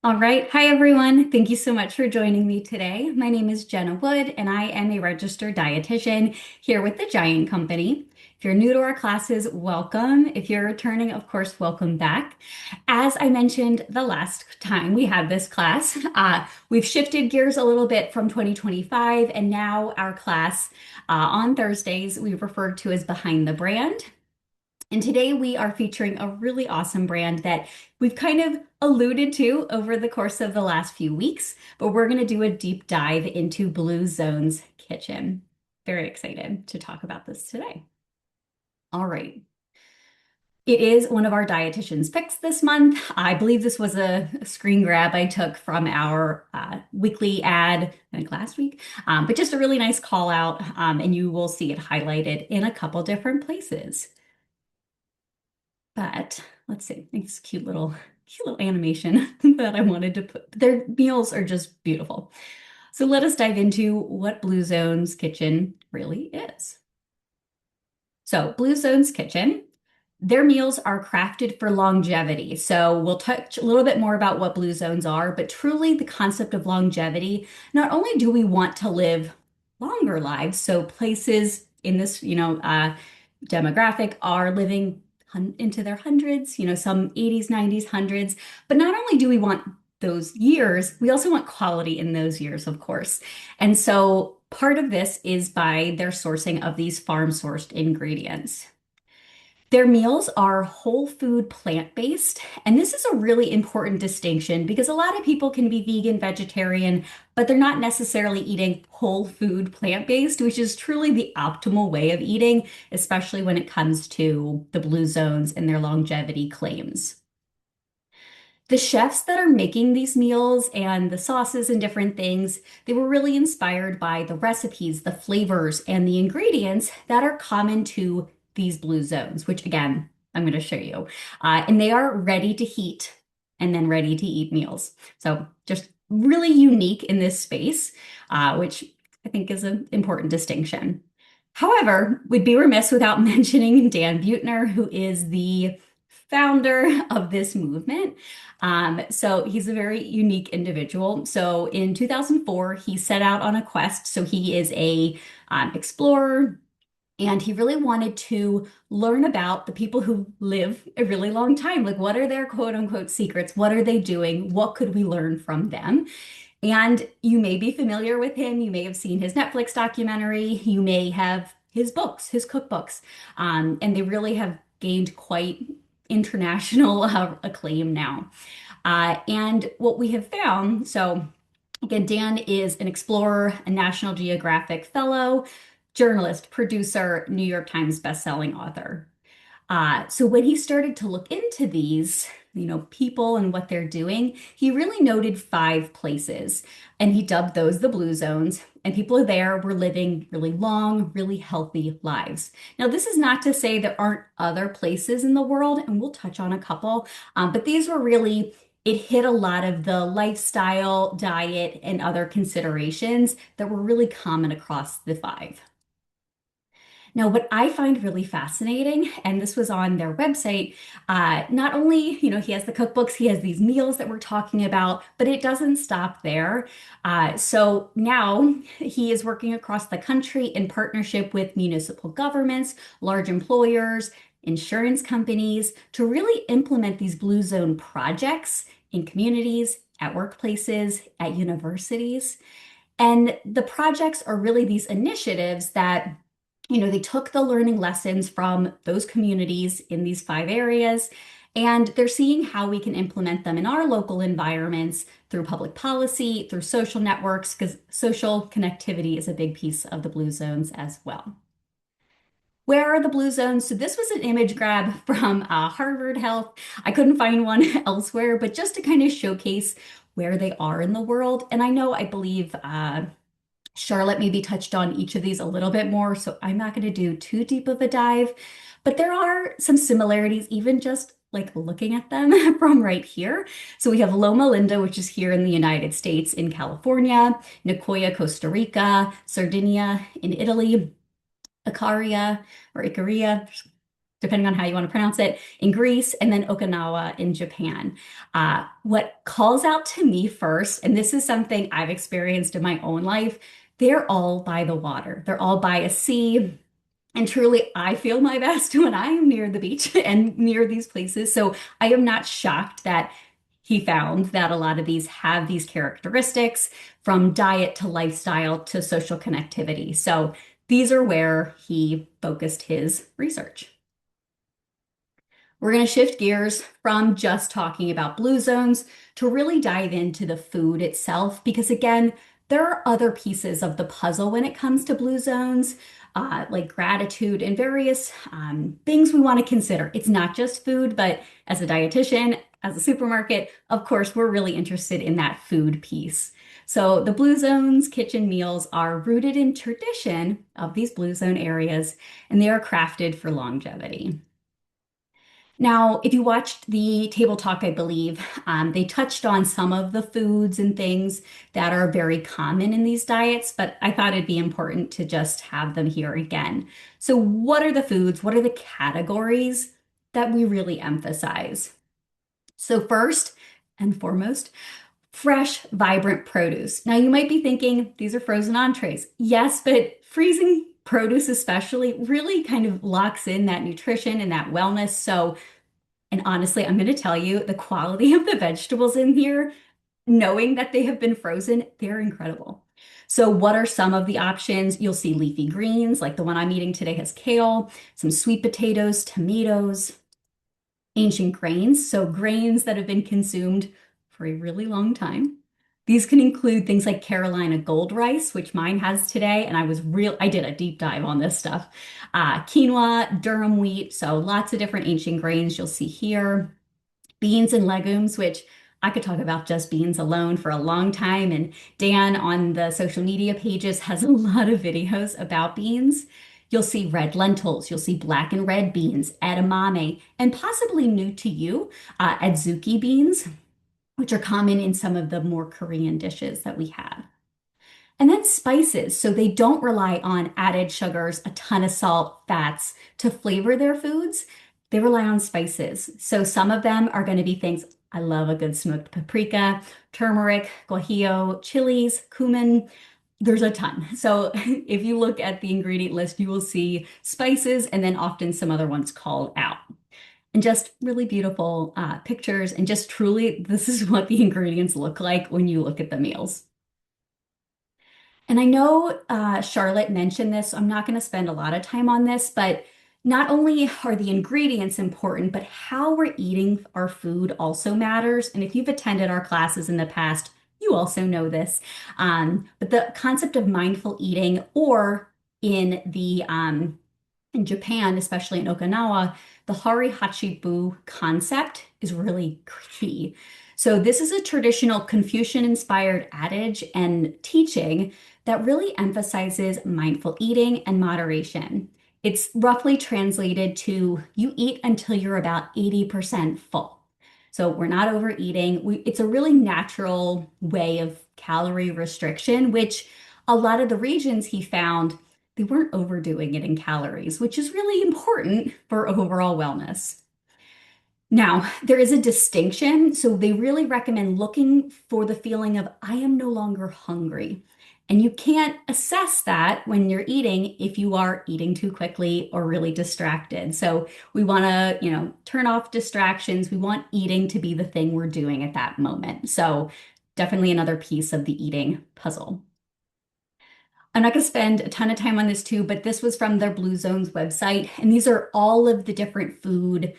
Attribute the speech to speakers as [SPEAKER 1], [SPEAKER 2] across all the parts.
[SPEAKER 1] All right. Hi, everyone. Thank you so much for joining me today. My name is Jenna Wood, and I am a registered dietitian here with the Giant Company. If you're new to our classes, welcome. If you're returning, of course, welcome back. As I mentioned the last time we had this class, we've shifted gears a little bit from 2025, and now our class on Thursdays we refer to as Behind the Brand. And today we are featuring a really awesome brand that we've kind of alluded to over the course of the last few weeks, but we're going to do a deep dive into Blue Zone's kitchen. Very excited to talk about this today. All right. It is one of our dietitian's picks this month. I believe this was a screen grab I took from our weekly ad, I think last week, but just a really nice call out, and you will see it highlighted in a couple different places. But let's see, I think it's a cute little animation that I wanted to put. Their meals are just beautiful. So let us dive into what Blue Zone's kitchen really is. So Blue Zone's kitchen, their meals are crafted for longevity. So we'll touch a little bit more about what Blue Zones are, but truly the concept of longevity, not only do we want to live longer lives, so places in this, demographic are living into their hundreds, some 80s, 90s, hundreds. But not only do we want those years, we also want quality in those years, of course. And so part of this is by their sourcing of these farm sourced ingredients. Their meals are whole food plant-based, and this is a really important distinction because a lot of people can be vegan, vegetarian, but they're not necessarily eating whole food plant-based, which is truly the optimal way of eating, especially when it comes to the blue zones and their longevity claims. The chefs that are making these meals and the sauces and different things, they were really inspired by the recipes, the flavors, and the ingredients that are common to these blue zones, which again, I'm going to show you. And they are ready to heat and then ready to eat meals. So just really unique in this space, which I think is an important distinction. However, we'd be remiss without mentioning Dan Buettner, who is the founder of this movement. So he's a very unique individual. So in 2004, he set out on a quest. So he is a explorer, and he really wanted to learn about the people who live a really long time. Like, what are their quote unquote secrets? What are they doing? What could we learn from them? And you may be familiar with him. You may have seen his Netflix documentary. You may have his books, his cookbooks. And they really have gained quite international acclaim now. And what we have found, so again, Dan is an explorer, a National Geographic fellow, journalist, producer, New York Times bestselling author. So when he started to look into these, people and what they're doing, he really noted five places, and he dubbed those the blue zones. And people there were living really long, really healthy lives. Now, this is not to say there aren't other places in the world, and we'll touch on a couple, but these were really, it hit a lot of the lifestyle, diet, and other considerations that were really common across the five. Now, what I find really fascinating, and this was on their website, not only, he has the cookbooks, he has these meals that we're talking about, but it doesn't stop there. So now he is working across the country in partnership with municipal governments, large employers, insurance companies to really implement these Blue Zone projects in communities, at workplaces, at universities. And the projects are really these initiatives that they took the learning lessons from those communities in these five areas, and they're seeing how we can implement them in our local environments through public policy, through social networks, because social connectivity is a big piece of the Blue Zones as well. Where are the Blue Zones? So this was an image grab from Harvard Health. I couldn't find one elsewhere, but just to kind of showcase where they are in the world. And I believe Charlotte maybe touched on each of these a little bit more, so I'm not going to do too deep of a dive, but there are some similarities, even just like looking at them from right here. So we have Loma Linda, which is here in the United States in California, Nicoya, Costa Rica, Sardinia in Italy, Icaria or Icaria, depending on how you want to pronounce it, in Greece, and then Okinawa in Japan. What calls out to me first, and this is something I've experienced in my own life, they're all by the water. They're all by a sea. And truly, I feel my best when I am near the beach and near these places. So I am not shocked that he found that a lot of these have these characteristics from diet to lifestyle to social connectivity. So these are where he focused his research. We're going to shift gears from just talking about blue zones to really dive into the food itself, because again, there are other pieces of the puzzle when it comes to blue zones, like gratitude and various things we want to consider. It's not just food, but as a dietitian, as a supermarket, of course, we're really interested in that food piece. So the blue zones kitchen meals are rooted in tradition of these blue zone areas, and they are crafted for longevity. Now, if you watched the table talk, I believe, they touched on some of the foods and things that are very common in these diets, but I thought it'd be important to just have them here again. So, what are the foods? What are the categories that we really emphasize? So, first and foremost, fresh, vibrant produce. Now, you might be thinking these are frozen entrees. Yes, but freezing produce, especially, really kind of locks in that nutrition and that wellness. So, and honestly, I'm going to tell you the quality of the vegetables in here, knowing that they have been frozen, they're incredible. So, what are some of the options? You'll see leafy greens, like the one I'm eating today has kale, some sweet potatoes, tomatoes, ancient grains, so grains that have been consumed for a really long time. These can include things like Carolina gold rice, which mine has today, and I did a deep dive on this stuff. Quinoa, durum wheat, so lots of different ancient grains you'll see here. Beans and legumes, which I could talk about just beans alone for a long time. And Dan on the social media pages has a lot of videos about beans. You'll see red lentils, you'll see black and red beans, edamame, and possibly new to you, adzuki beans, which are common in some of the more Korean dishes that we have. And then spices. So they don't rely on added sugars, a ton of salt, fats to flavor their foods. They rely on spices. So some of them are going to be things I love a good smoked paprika, turmeric, guajillo, chilies, cumin. There's a ton. So if you look at the ingredient list, you will see spices and then often some other ones called out. And just really beautiful pictures. And just truly, this is what the ingredients look like when you look at the meals. And I know Charlotte mentioned this, so I'm not going to spend a lot of time on this, but not only are the ingredients important, but how we're eating our food also matters. And if you've attended our classes in the past, you also know this. But the concept of mindful eating, or in the in Japan, especially in Okinawa, the Hari Hachibu concept is really key. So this is a traditional Confucian-inspired adage and teaching that really emphasizes mindful eating and moderation. It's roughly translated to you eat until you're about 80% full. So we're not overeating. It's a really natural way of calorie restriction, which a lot of the regions he found they weren't overdoing it in calories, which is really important for overall wellness. Now, there is a distinction. So they really recommend looking for the feeling of, I am no longer hungry. And you can't assess that when you're eating if you are eating too quickly or really distracted. So we want to, turn off distractions. We want eating to be the thing we're doing at that moment. So definitely another piece of the eating puzzle. I'm not going to spend a ton of time on this too, but this was from their Blue Zones website. And these are all of the different food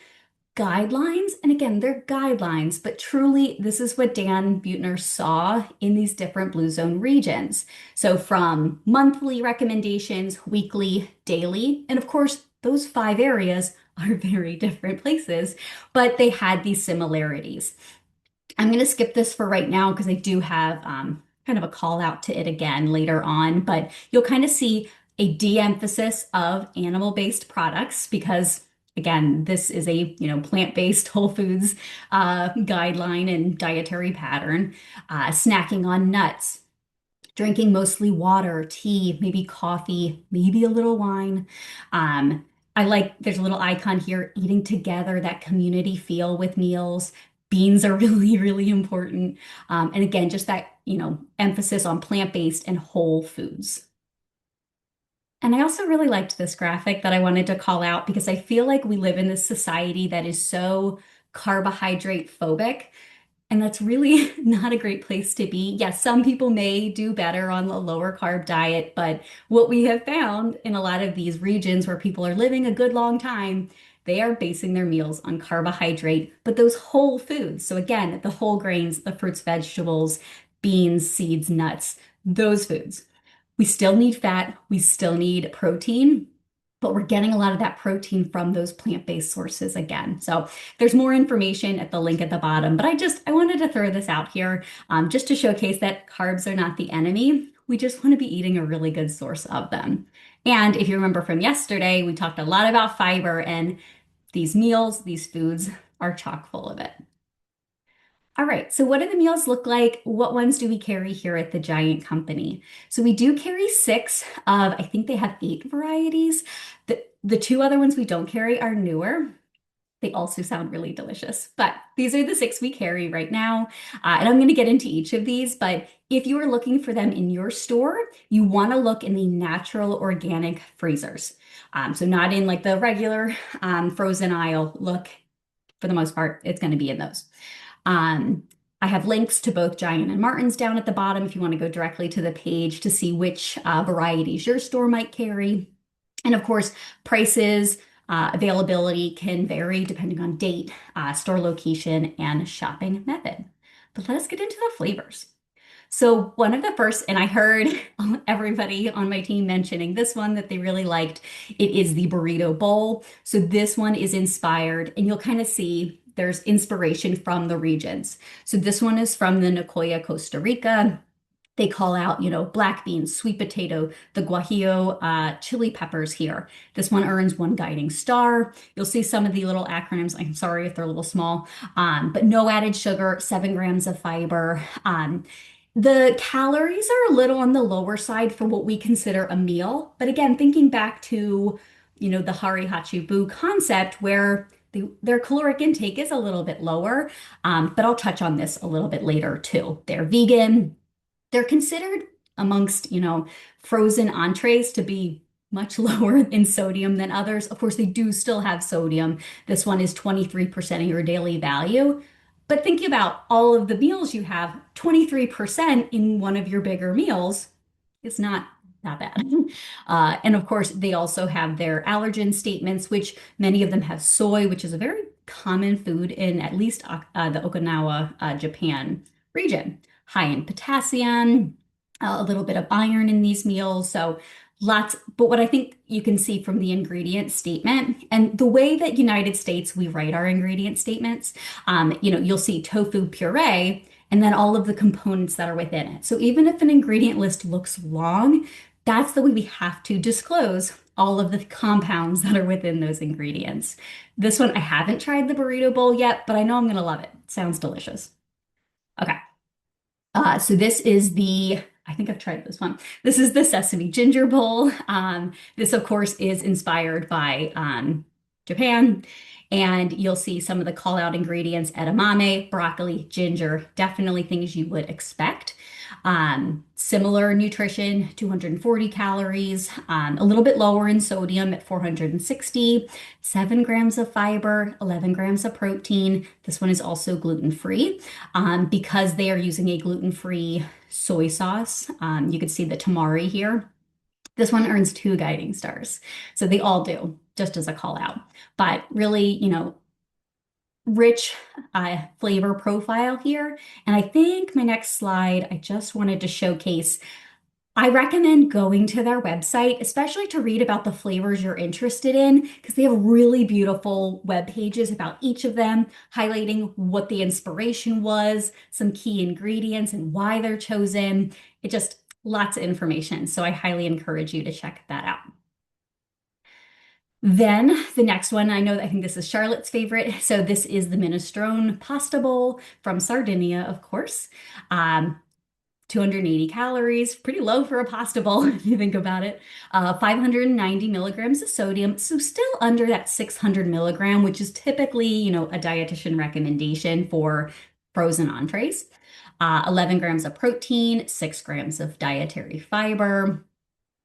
[SPEAKER 1] guidelines. And again, they're guidelines, but truly, this is what Dan Buettner saw in these different Blue Zone regions. So from monthly recommendations, weekly, daily, and of course, those 5 areas are very different places, but they had these similarities. I'm going to skip this for right now because I do have kind of a call out to it again later on, but you'll kind of see a de-emphasis of animal-based products because again, this is a plant-based whole foods guideline and dietary pattern. Snacking on nuts, drinking mostly water, tea, maybe coffee, maybe a little wine. I like, there's a little icon here, eating together, that community feel with meals. Beans are really, really important. And again, just that, emphasis on plant-based and whole foods. And I also really liked this graphic that I wanted to call out because I feel like we live in this society that is so carbohydrate phobic. And that's really not a great place to be. Yes, some people may do better on the lower carb diet, but what we have found in a lot of these regions where people are living a good long time, they are basing their meals on carbohydrate, but those whole foods. So again, the whole grains, the fruits, vegetables, beans, seeds, nuts, those foods. We still need fat, we still need protein, but we're getting a lot of that protein from those plant-based sources again. So there's more information at the link at the bottom, but I wanted to throw this out here just to showcase that carbs are not the enemy. We just want to be eating a really good source of them. And if you remember from yesterday, we talked a lot about fiber, and these meals, these foods are chock full of it. All right, so what do the meals look like? What ones do we carry here at the Giant Company? So we do carry six of, I think they have eight varieties. The two other ones we don't carry are newer. They also sound really delicious, but these are the six we carry right now. And I'm going to get into each of these, but if you are looking for them in your store, you want to look in the natural organic freezers. So not in like the regular frozen aisle. Look, for the most part, it's going to be in those. Um, I have links to both Giant and Martin's down at the bottom if you want to go directly to the page to see which varieties your store might carry. And of course, prices, availability can vary depending on date, store location, and shopping method. But let us get into the flavors. So one of the first, and I heard everybody on my team mentioning this one that they really liked, it is the burrito bowl. So this one is inspired, and you'll kind of see there's inspiration from the regions. So this one is from the Nicoya, Costa Rica. They call out, black beans, sweet potato, the guajillo, chili peppers here. This one earns one guiding star. You'll see some of the little acronyms. I'm sorry if they're a little small, but no added sugar, 7 grams of fiber. The calories are a little on the lower side for what we consider a meal. But again, thinking back to, the Hari Hachibu concept where their caloric intake is a little bit lower, but I'll touch on this a little bit later too. They're vegan. They're considered amongst, frozen entrees to be much lower in sodium than others. Of course, they do still have sodium. This one is 23% of your daily value. But thinking about all of the meals you have, 23% in one of your bigger meals is not that bad. And of course, they also have their allergen statements, which many of them have soy, which is a very common food in at least the Okinawa, Japan region. High in potassium, a little bit of iron in these meals. So lots, but what I think you can see from the ingredient statement and the way that United States we write our ingredient statements, you'll see tofu puree and then all of the components that are within it. So even if an ingredient list looks long, that's the way we have to disclose all of the compounds that are within those ingredients. This one, I haven't tried the burrito bowl yet, but I know I'm going to love it. Sounds delicious. Okay. So this is I think I've tried this one. This is the sesame ginger bowl. This, of course, is inspired by Japan. And you'll see some of the call out ingredients, edamame, broccoli, ginger, definitely things you would expect. Similar nutrition, 240 calories, a little bit lower in sodium at 460, 7 grams of fiber, 11 grams of protein. This one is also gluten-free because they are using a gluten-free soy sauce. You can see the tamari here. This one earns 2 guiding stars. So they all do, just as a call out. But really, rich flavor profile here. And I think my next slide, I just wanted to showcase, I recommend going to their website, especially to read about the flavors you're interested in, because they have really beautiful web pages about each of them, highlighting what the inspiration was, some key ingredients and why they're chosen. It just lots of information. So I highly encourage you to check that out. Then the next one, I think this is Charlotte's favorite. So this is the minestrone pasta bowl from Sardinia, of course. 280 calories, pretty low for a pasta bowl if you think about it. 590 milligrams of sodium, so still under that 600 milligram, which is typically, a dietitian recommendation for frozen entrees. 11 grams of protein, 6 grams of dietary fiber.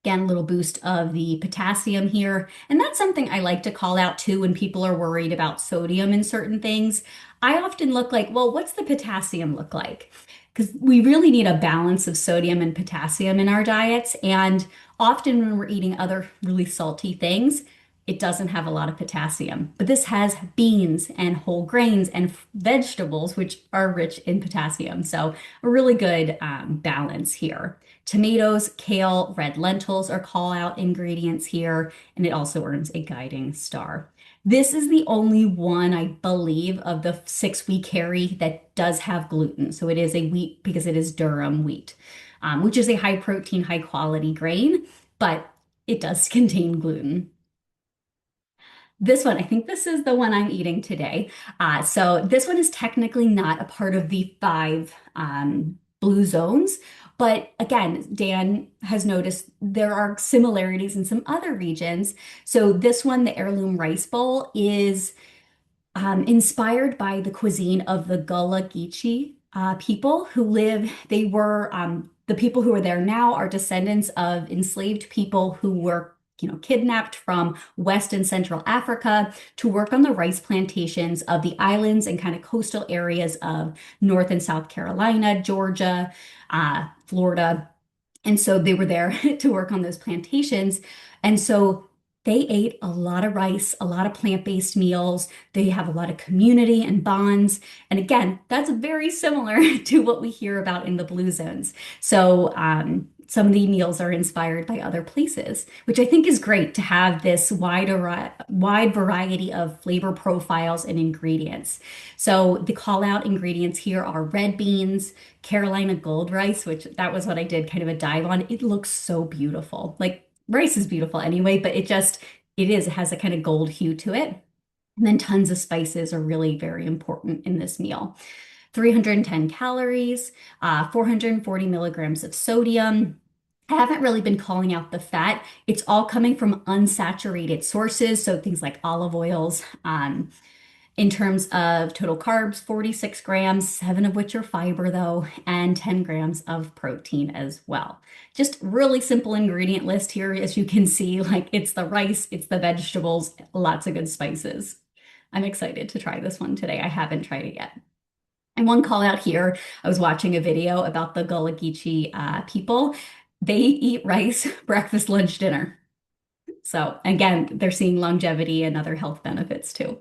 [SPEAKER 1] Again, a little boost of the potassium here. And that's something I like to call out too when people are worried about sodium in certain things. I often look like, well, what's the potassium look like? Because we really need a balance of sodium and potassium in our diets. And often when we're eating other really salty things, it doesn't have a lot of potassium. But this has beans and whole grains and vegetables, which are rich in potassium. So a really good balance here. Tomatoes, kale, red lentils are call out ingredients here, and it also earns a guiding star. This is the only one, I believe, of the six we carry that does have gluten. So it is a wheat because it is durum wheat, which is a high protein, high quality grain, but it does contain gluten. This one, I think this is the one I'm eating today. So this one is technically not a part of the five blue zones. But again, Dan has noticed there are similarities in some other regions. So this one, the heirloom rice bowl, is inspired by the cuisine of the Gullah Geechee people who live. They were the people who are there now are descendants of enslaved people who were, kidnapped from West and Central Africa to work on the rice plantations of the islands and kind of coastal areas of North and South Carolina, Georgia, Florida. And so they were there to work on those plantations. And so they ate a lot of rice, a lot of plant-based meals. They have a lot of community and bonds. And again, that's very similar to what we hear about in the blue zones. So some of the meals are inspired by other places, which I think is great to have this wide variety of flavor profiles and ingredients. So the call out ingredients here are red beans, Carolina gold rice, which that was what I did kind of a dive on. It looks so beautiful. Like rice is beautiful anyway, but it has a kind of gold hue to it. And then tons of spices are really very important in this meal. 310 calories, 440 milligrams of sodium. I haven't really been calling out the fat. It's all coming from unsaturated sources, so things like olive oils. In terms of total carbs, 46 grams, 7 of which are fiber though, and 10 grams of protein as well. Just really simple ingredient list here. As you can see, like it's the rice, it's the vegetables, lots of good spices. I'm excited to try this one today. I haven't tried it yet. And one call out here, I was watching a video about the Gullah Geechee people. They eat rice, breakfast, lunch, dinner. So again, they're seeing longevity and other health benefits too.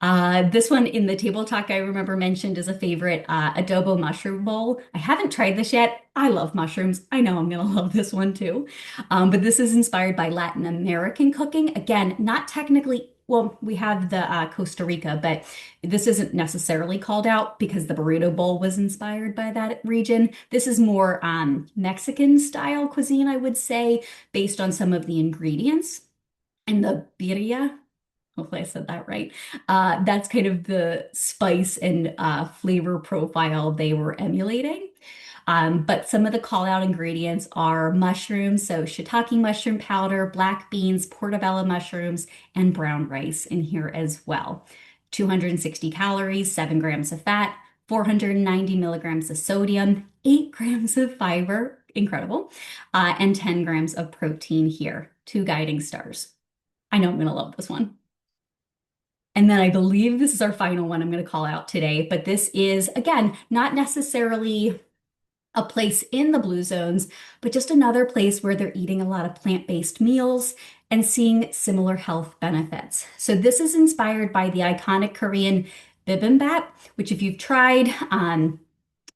[SPEAKER 1] This one in the table talk I remember mentioned is a favorite adobo mushroom bowl. I haven't tried this yet. I love mushrooms. I know I'm gonna love this one too. But this is inspired by Latin American cooking. Again, not technically, well, we have the Costa Rica, but this isn't necessarily called out because the burrito bowl was inspired by that region. This is more Mexican style cuisine, I would say, based on some of the ingredients. And the birria, hopefully I said that right. That's kind of the spice and flavor profile they were emulating. But some of the call out ingredients are mushrooms, so shiitake mushroom powder, black beans, portobello mushrooms, and brown rice in here as well. 260 calories, 7 grams of fat, 490 milligrams of sodium, 8 grams of fiber, incredible, and 10 grams of protein here, 2 guiding stars. I know I'm going to love this one. And then I believe this is our final one I'm going to call out today, but this is, again, not necessarily a place in the blue zones, but just another place where they're eating a lot of plant-based meals and seeing similar health benefits. So this is inspired by the iconic Korean bibimbap, which if you've tried,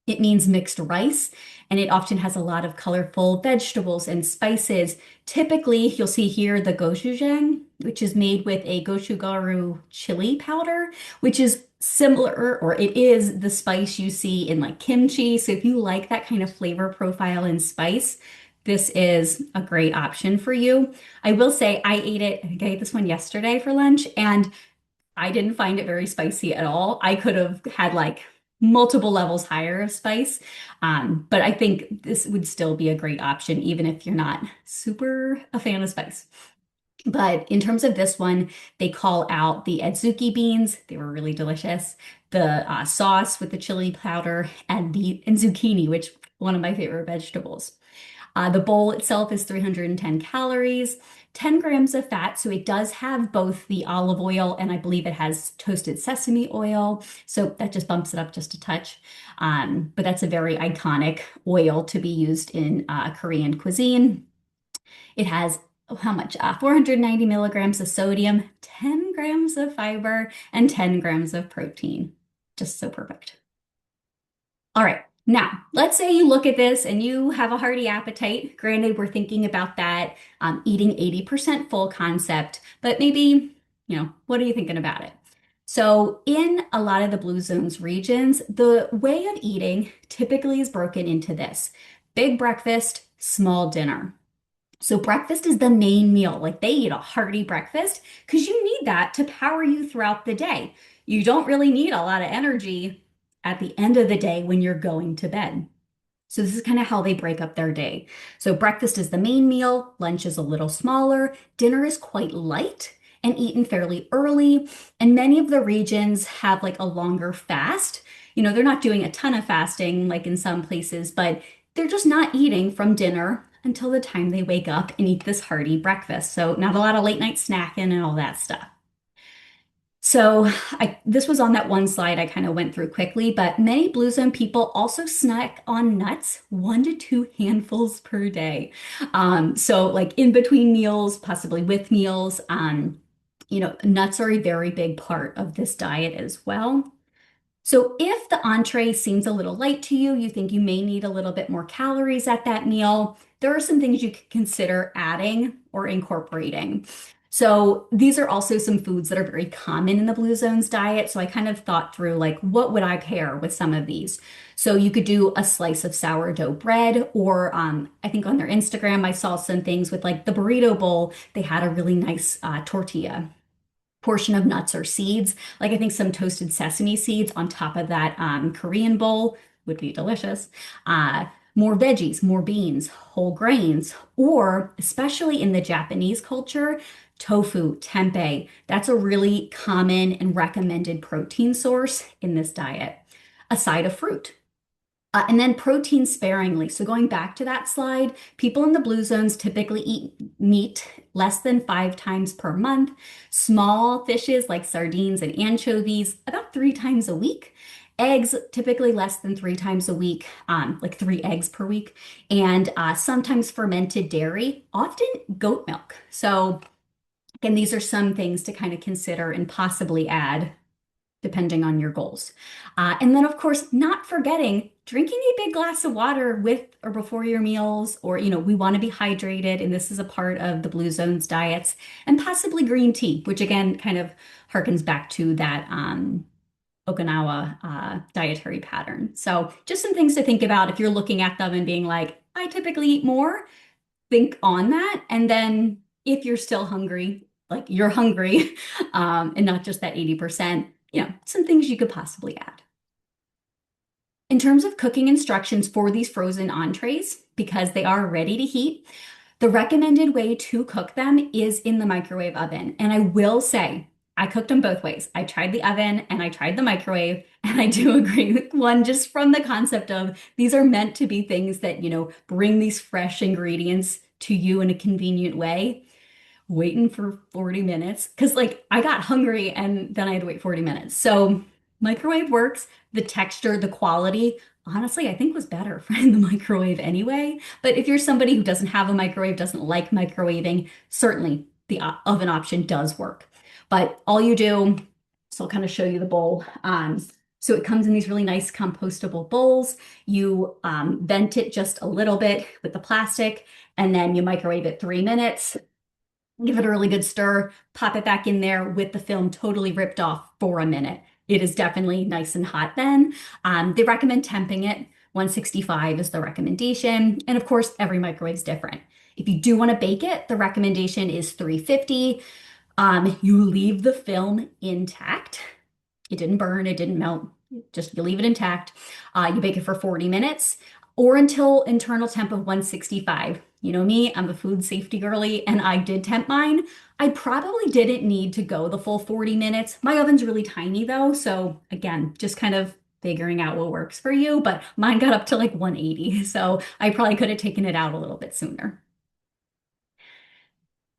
[SPEAKER 1] it means mixed rice, and it often has a lot of colorful vegetables and spices. Typically, you'll see here the gochujang, which is made with a gochugaru chili powder, which is similar, or it is the spice you see in like kimchi. So if you like that kind of flavor profile and spice, this is a great option for you. I will say I think I ate this one yesterday for lunch, and I didn't find it very spicy at all. I could have had like multiple levels higher of spice. But I think this would still be a great option, even if you're not super a fan of spice. But in terms of this one, they call out the adzuki beans. They were really delicious. The sauce with the chili powder and zucchini, which one of my favorite vegetables. The bowl itself is 310 calories, 10 grams of fat. So it does have both the olive oil and I believe it has toasted sesame oil. So that just bumps it up just a touch. But that's a very iconic oil to be used in Korean cuisine. It has how much? 490 milligrams of sodium, 10 grams of fiber, and 10 grams of protein. Just so perfect. All right. Now, let's say you look at this and you have a hearty appetite. Granted, we're thinking about that eating 80% full concept, but maybe, what are you thinking about it? So, in a lot of the Blue Zones regions, the way of eating typically is broken into this big breakfast, small dinner. So breakfast is the main meal. Like they eat a hearty breakfast because you need that to power you throughout the day. You don't really need a lot of energy at the end of the day when you're going to bed. So this is kind of how they break up their day. So breakfast is the main meal, lunch is a little smaller, dinner is quite light and eaten fairly early. And many of the regions have like a longer fast. They're not doing a ton of fasting like in some places, but they're just not eating from dinner until the time they wake up and eat this hearty breakfast. So not a lot of late night snacking and all that stuff. So this was on that one slide I kind of went through quickly, but many Blue Zone people also snack on nuts, 1 to 2 handfuls per day. So like in between meals, possibly with meals, nuts are a very big part of this diet as well. So if the entree seems a little light to you, you think you may need a little bit more calories at that meal, there are some things you could consider adding or incorporating. So these are also some foods that are very common in the Blue Zones diet. So I kind of thought through like, what would I pair with some of these? So you could do a slice of sourdough bread, or I think on their Instagram, I saw some things with like the burrito bowl. They had a really nice tortilla portion of nuts or seeds. Like I think some toasted sesame seeds on top of that Korean bowl would be delicious. More veggies, more beans, whole grains, or especially in the Japanese culture, tofu, tempeh. That's a really common and recommended protein source in this diet. A side of fruit. And then protein sparingly. So going back to that slide, people in the Blue Zones typically eat meat less than 5 times per month. Small fishes like sardines and anchovies about 3 times a week. Eggs typically less than 3 times a week, like 3 eggs per week. And sometimes fermented dairy, often goat milk. So again, these are some things to kind of consider and possibly add depending on your goals. And then, of course, not forgetting drinking a big glass of water with or before your meals, or, we want to be hydrated, and this is a part of the Blue Zones diets, and possibly green tea, which again kind of harkens back to that Okinawa dietary pattern. So just some things to think about if you're looking at them and being like, I typically eat more, think on that. And then if you're still hungry, like you're hungry, and not just that 80%, some things you could possibly add. In terms of cooking instructions for these frozen entrees, because they are ready to heat, the recommended way to cook them is in the microwave oven. And I will say, I cooked them both ways. I tried the oven and I tried the microwave, and I do agree with one just from the concept of these are meant to be things that, bring these fresh ingredients to you in a convenient way. Waiting for 40 minutes because like I got hungry and then I had to wait 40 minutes. So microwave works. The texture, the quality, honestly, I think was better in the microwave anyway. But if you're somebody who doesn't have a microwave, doesn't like microwaving, certainly the oven option does work. But all you do, so I'll kind of show you the bowl. So it comes in these really nice compostable bowls. You vent it just a little bit with the plastic, and then you microwave it 3 minutes. Give it a really good stir, pop it back in there with the film totally ripped off for a minute. It is definitely nice and hot then. They recommend temping it. 165 is the recommendation. And of course, every microwave is different. If you do want to bake it, the recommendation is 350. You leave the film intact. It didn't burn, it didn't melt. Just you leave it intact. You bake it for 40 minutes or until internal temp of 165. You know me, I'm a food safety girly and I did temp mine. I probably didn't need to go the full 40 minutes. My oven's really tiny though, so again, just kind of figuring out what works for you, but mine got up to like 180, so I probably could have taken it out a little bit sooner.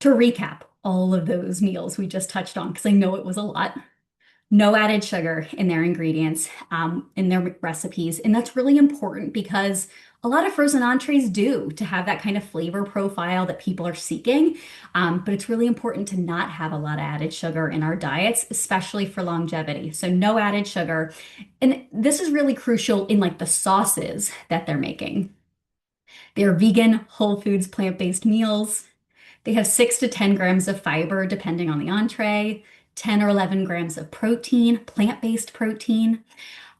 [SPEAKER 1] To recap all of those meals we just touched on, because I know it was a lot. No added sugar in their ingredients, in their recipes. And that's really important because a lot of frozen entrees do to have that kind of flavor profile that people are seeking. But it's really important to not have a lot of added sugar in our diets, especially for longevity. So no added sugar. And this is really crucial in like the sauces that they're making. They're vegan, whole foods, plant-based meals. They have 6 to 10 grams of fiber, depending on the entree, 10 or 11 grams of protein, plant-based protein.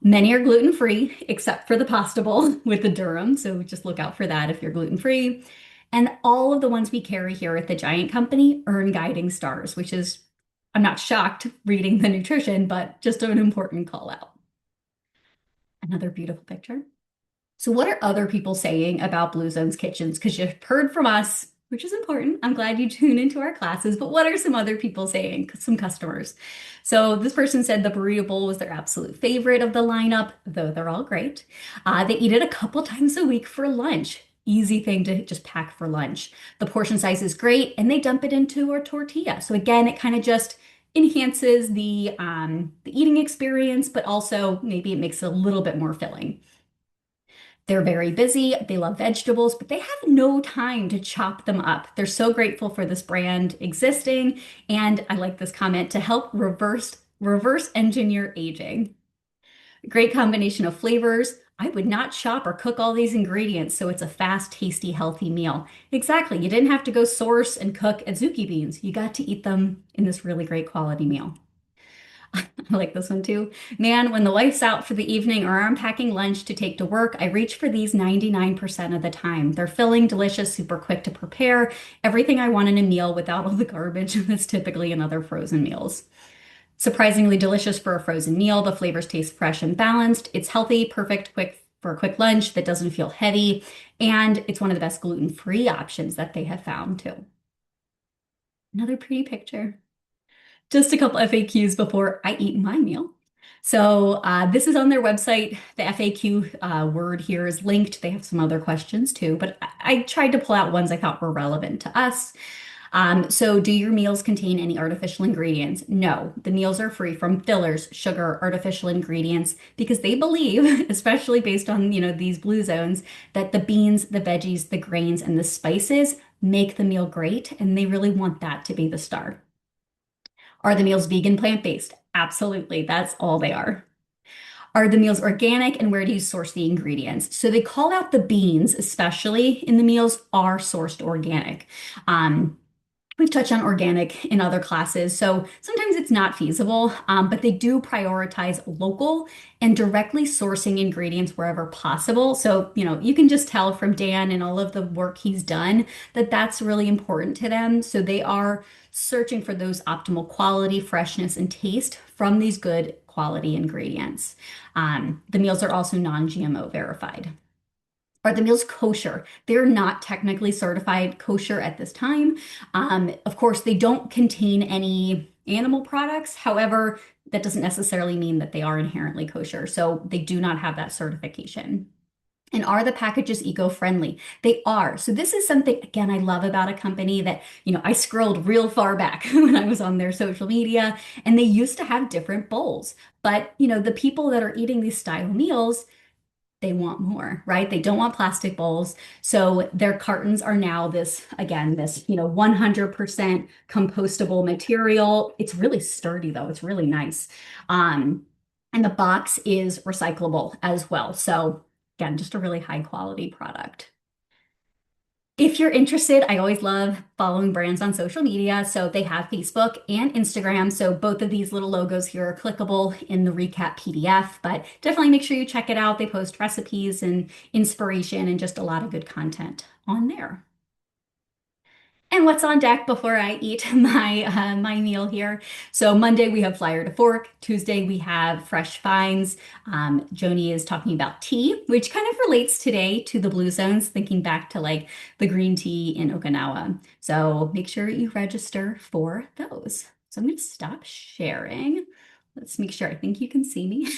[SPEAKER 1] Many are gluten-free, except for the pasta bowl with the durum. So just look out for that if you're gluten-free. And all of the ones we carry here at the Giant Company earn guiding stars, which is, I'm not shocked reading the nutrition, but just an important call out. Another beautiful picture. So, what are other people saying about Blue Zone's kitchens? Because you've heard from us, which is important. I'm glad you tune into our classes, but what are some other people saying? Some customers. So, this person said the burrito bowl was their absolute favorite of the lineup, though they're all great. They eat it a couple times a week for lunch. Easy thing to just pack for lunch. The portion size is great, and they dump it into a tortilla. So, again, it kind of just enhances the eating experience, but also maybe it makes it a little bit more filling. They're very busy. They love vegetables, but they have no time to chop them up. They're so grateful for this brand existing. And I like this comment to help reverse engineer aging. Great combination of flavors. I would not chop or cook all these ingredients, so it's a fast, tasty, healthy meal. Exactly. You didn't have to go source and cook azuki beans. You got to eat them in this really great quality meal. I like this one too. Man, when the wife's out for the evening or I'm packing lunch to take to work, I reach for these 99% of the time. They're filling, delicious, super quick to prepare. Everything I want in a meal without all the garbage that's typically in other frozen meals. Surprisingly delicious for a frozen meal. The flavors taste fresh and balanced. It's healthy, perfect, quick for a quick lunch that doesn't feel heavy. And it's one of the best gluten-free options that they have found too. Another pretty picture. Just a couple FAQs before I eat my meal. So this is on their website. The FAQ word here is linked. They have some other questions too, but I tried to pull out ones I thought were relevant to us. So do your meals contain any artificial ingredients? No, the meals are free from fillers, sugar, artificial ingredients, because they believe, especially based on, these blue zones, that the beans, the veggies, the grains, and the spices make the meal great, and they really want that to be the star. Are the meals vegan, plant-based? Absolutely, that's all they are. Are the meals organic and where do you source the ingredients? So they call out the beans, especially in the meals, are sourced organic. We've touched on organic in other classes, so sometimes it's not feasible, but they do prioritize local and directly sourcing ingredients wherever possible. So, you can just tell from Dan and all of the work he's done that that's really important to them. So they are searching for those optimal quality, freshness, and taste from these good quality ingredients. The meals are also non-GMO verified. Are the meals kosher? They're not technically certified kosher at this time. Of course, they don't contain any animal products. However, that doesn't necessarily mean that they are inherently kosher. So they do not have that certification. And are the packages eco-friendly? They are. So this is something, again, I love about a company that, I scrolled real far back when I was on their social media, and they used to have different bowls. But, the people that are eating these style meals, they want more, right? They don't want plastic bowls. So their cartons are now this, again, this, 100% compostable material. It's really sturdy though. It's really nice. And the box is recyclable as well. So again, just a really high quality product. If you're interested, I always love following brands on social media. So they have Facebook and Instagram. So both of these little logos here are clickable in the recap PDF, but definitely make sure you check it out. They post recipes and inspiration and just a lot of good content on there. And what's on deck before I eat my meal here? So Monday we have Flyer to Fork. Tuesday we have Fresh Finds. Joni is talking about tea, which kind of relates today to the Blue Zones, thinking back to like the green tea in Okinawa. So make sure you register for those. So I'm going to stop sharing. Let's make sure. I think you can see me.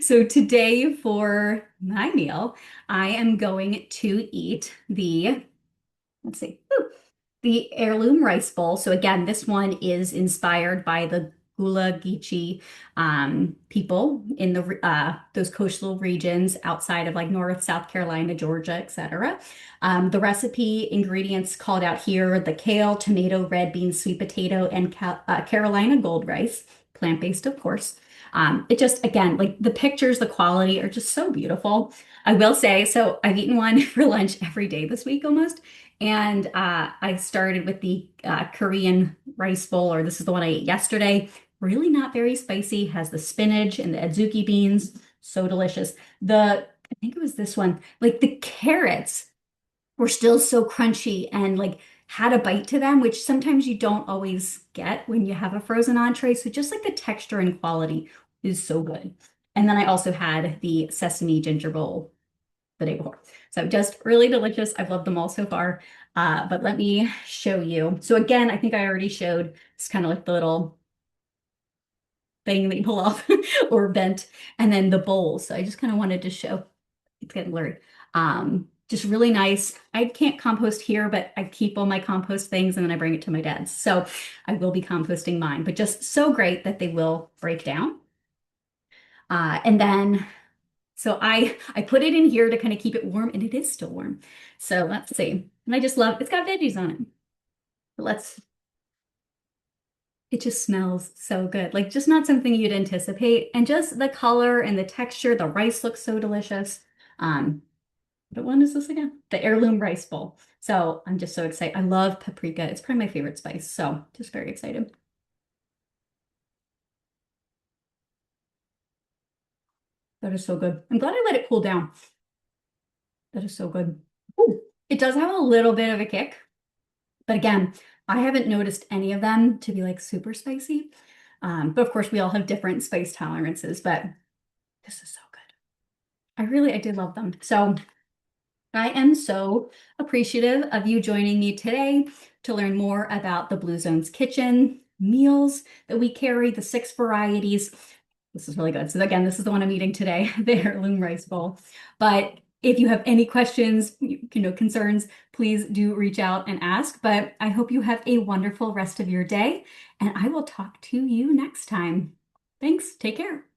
[SPEAKER 1] So today for my meal, I am going to eat the, let's see. The heirloom rice bowl. So again, this one is inspired by the Gula Geechee people in the those coastal regions outside of like North, South Carolina, Georgia, etc. The recipe ingredients called out here: the kale, tomato, red beans, sweet potato, and Carolina gold rice, plant-based, of course. It just again, like the pictures, the quality are just so beautiful. I will say, so I've eaten one for lunch every day this week almost. And I started with the Korean rice bowl, or this is the one I ate yesterday. Really not very spicy, has the spinach and the adzuki beans. So delicious. I think it was this one, like the carrots were still so crunchy and like had a bite to them, which sometimes you don't always get when you have a frozen entree. So just like the texture and quality is so good. And then I also had the sesame ginger bowl the day before. So just really delicious. I've loved them all so far. But let me show you. So again, I think I already showed it's kind of like the little thing that you pull off or bent, and then the bowl. So I just kind of wanted to show. It's getting blurry. Just really nice. I can't compost here, but I keep all my compost things and then I bring it to my dad's. So I will be composting mine, but just so great that they will break down. And then so I put it in here to kind of keep it warm, and it is still warm. So let's see. And I just love it's got veggies on it. But it just smells so good. Like just not something you'd anticipate. And just the color and the texture, the rice looks so delicious. What one is this again? The heirloom rice bowl. So I'm just so excited. I love paprika. It's probably my favorite spice. So just very excited. That is so good. I'm glad I let it cool down. That is so good. Ooh, it does have a little bit of a kick. But again, I haven't noticed any of them to be like super spicy. But of course, we all have different spice tolerances, but this is so good. I did love them. So I am so appreciative of you joining me today to learn more about the Blue Zones Kitchen meals that we carry, the 6 varieties. This is really good. So again, this is the one I'm eating today, the heirloom rice bowl. But if you have any questions, concerns, please do reach out and ask. But I hope you have a wonderful rest of your day, and I will talk to you next time. Thanks. Take care.